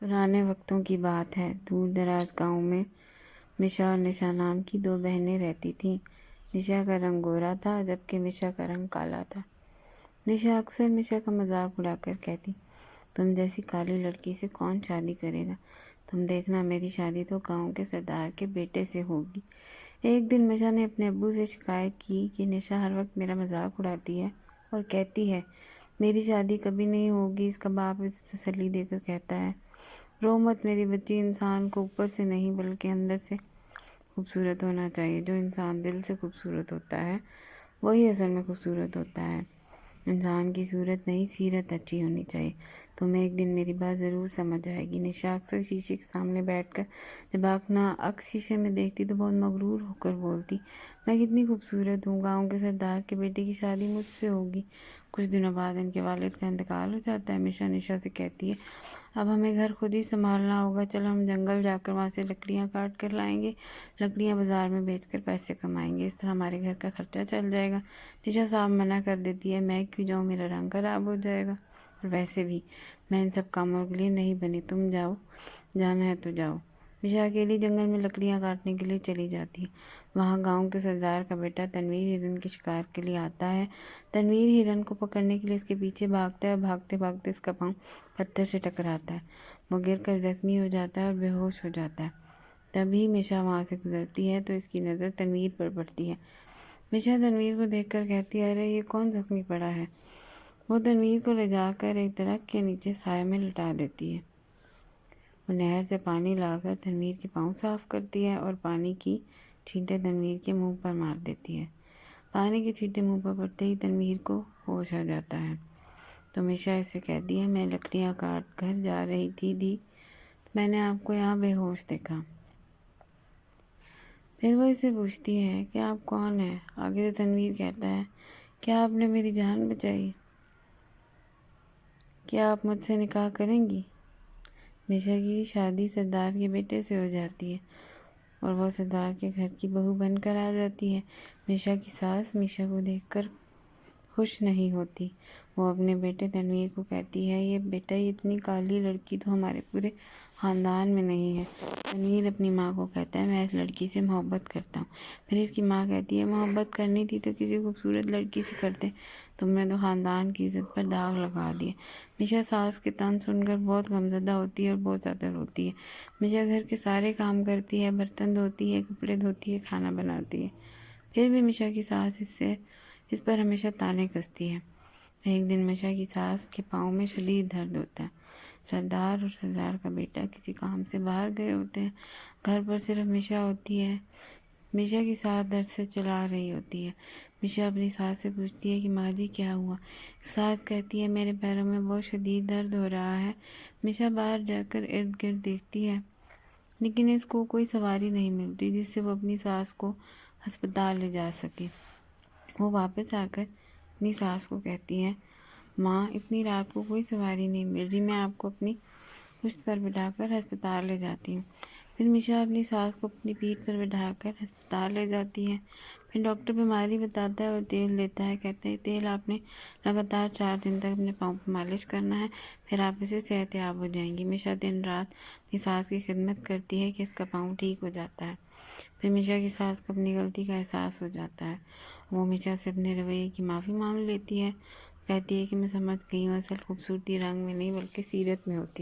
پرانے وقتوں کی بات ہے۔ دور دراز گاؤں میں مشا اور نشا نام کی دو بہنیں رہتی تھیں۔ نشا کا رنگ گورا تھا جبکہ مشا کا رنگ کالا تھا۔ نشا اکثر مشا کا مذاق اڑا کر کہتی، تم جیسی کالی لڑکی سے کون شادی کرے گا؟ تم دیکھنا میری شادی تو گاؤں کے سردار کے بیٹے سے ہوگی۔ ایک دن مشا نے اپنے ابو سے شکایت کی کہ نشا ہر وقت میرا مذاق اڑاتی ہے اور کہتی ہے میری شادی کبھی نہیں ہوگی۔ اس کا باپ اسے تسلی دے کر کہتا ہے، رو مت میری بچی، انسان کو اوپر سے نہیں بلکہ اندر سے خوبصورت ہونا چاہیے۔ جو انسان دل سے خوبصورت ہوتا ہے وہی اصل میں خوبصورت ہوتا ہے۔ انسان کی صورت نہیں سیرت اچھی ہونی چاہیے۔ تمہیں ایک دن میری بات ضرور سمجھ آئے گی۔ نشا اکثر شیشے کے سامنے بیٹھ کر جب اپنا عکس شیشے میں دیکھتی تو بہت مغرور ہو کر بولتی، میں کتنی خوبصورت ہوں، گاؤں کے سردار کے بیٹے کی شادی مجھ سے ہوگی۔ کچھ دنوں بعد ان کے والد کا انتقال ہو جاتا ہے۔ مشا نشا سے کہتی ہے، اب ہمیں گھر خود ہی سنبھالنا ہوگا، چلو ہم جنگل جا کر وہاں سے لکڑیاں کاٹ کر لائیں گے، لکڑیاں بازار میں بیچ کر پیسے کمائیں گے، اس طرح ہمارے گھر کا خرچہ چل جائے گا۔ نشا صاحب منع کر دیتی ہے، میں کیوں جاؤں، میرا رنگ خراب ہو جائے گا، اور ویسے بھی میں ان سب کاموں کے لیے نہیں بنی، تم جاؤ، جانا ہے تو جاؤ۔ مشا اکیلی جنگل میں لکڑیاں کاٹنے کے لیے چلی جاتی ہے۔ وہاں گاؤں کے سردار کا بیٹا تنویر ہرن کے شکار کے لیے آتا ہے۔ تنویر ہرن کو پکڑنے کے لیے اس کے پیچھے بھاگتا ہے اور بھاگتے بھاگتے اس کا پاؤں پتھر سے ٹکراتا ہے۔ وہ گر کر زخمی ہو جاتا ہے اور بے ہوش ہو جاتا ہے۔ تبھی مشا وہاں سے گزرتی ہے تو اس کی نظر تنویر پر پڑتی ہے۔ مشا تنویر کو دیکھ کر کہتی ہے، ارے یہ کون زخمی پڑا ہے؟ وہ تنویر کو لے جا کر ایک درخت کے نیچے سائے میں لٹا دیتی ہے۔ وہ نہر سے پانی لا کر تنویر کے پاؤں صاف کرتی ہے اور پانی کی چھینٹیں تنویر کے منہ پر مار دیتی ہے۔ پانی کی چھینٹیں منہ پر پڑتے ہی تنویر کو ہوش آ جاتا ہے۔ تو مشا اس سے کہتی ہے، میں لکڑیاں کاٹ کر جا رہی تھی دی، میں نے آپ کو یہاں بے ہوش دیکھا۔ پھر وہ اس سے پوچھتی ہے کہ آپ کون ہیں؟ آگے سے تنویر کہتا ہے، کیا آپ نے میری جان بچائی؟ کیا آپ مجھ سے نکاح کریں گی؟ مشا کی شادی سردار کے بیٹے سے ہو جاتی ہے اور وہ سردار کے گھر کی بہو بن کر آ جاتی ہے۔ مشا کی ساس مشا کو دیکھ کر خوش نہیں ہوتی۔ وہ اپنے بیٹے تنویر کو کہتی ہے، یہ بیٹا یہ اتنی کالی لڑکی تو ہمارے پورے خاندان میں نہیں ہے۔ تنویر اپنی ماں کو کہتا ہے، میں اس لڑکی سے محبت کرتا ہوں۔ پھر اس کی ماں کہتی ہے، محبت کرنی تھی تو کسی خوبصورت لڑکی سے کرتے، تم نے تو خاندان کی عزت پر داغ لگا دیا۔ مشا ساس کے طعن سن کر بہت غمزدہ ہوتی ہے اور بہت زیادہ روتی ہے۔ مشا گھر کے سارے کام کرتی ہے، برتن دھوتی ہے، کپڑے دھوتی ہے، کھانا بناتی ہے۔ پھر بھی مشا کی ساس اس پر ہمیشہ طعنے کستی ہے۔ ایک دن مشا کی ساس کے پاؤں میں شدید درد ہوتا ہے۔ سردار اور سردار کا بیٹا کسی کام سے باہر گئے ہوتے ہیں۔ گھر پر صرف مشا ہوتی ہے۔ مشا کی ساس درد سے چلا رہی ہوتی ہے۔ مشا اپنی ساس سے پوچھتی ہے کہ ماں جی کیا ہوا؟ ساس کہتی ہے، میرے پیروں میں بہت شدید درد ہو رہا ہے۔ مشا باہر جا کر ارد گرد دیکھتی ہے لیکن اس کو کوئی سواری نہیں ملتی جس سے وہ اپنی ساس کو ہسپتال لے جا سکے۔ وہ واپس آ کر اپنی ساس کو کہتی ہے، ماں اتنی رات کو کوئی سواری نہیں مل رہی، میں آپ کو اپنی پشت پر بٹھا کر ہسپتال لے جاتی ہوں۔ پھر مشا اپنی ساس کو اپنی پیٹھ پر بٹھا کر ہسپتال لے جاتی ہے۔ پھر ڈاکٹر بیماری بتاتا ہے اور تیل دیتا ہے، کہتا ہے تیل آپ نے لگاتار 4 دن تک اپنے پاؤں پر مالش کرنا ہے، پھر آپ اسے صحت یاب ہو جائیں گی۔ مشا دن رات اپنی ساس کی خدمت کرتی ہے کہ اس کا پاؤں ٹھیک ہو جاتا ہے۔ پھر مشا کی ساس کو اپنی غلطی کا احساس ہو جاتا ہے۔ وہ مشا سے اپنے رویے کی معافی مانگ لیتی ہے، کہتی ہے کہ میں سمجھ گئی ہوں، اصل خوبصورتی رنگ میں نہیں بلکہ سیرت میں ہوتی ہے۔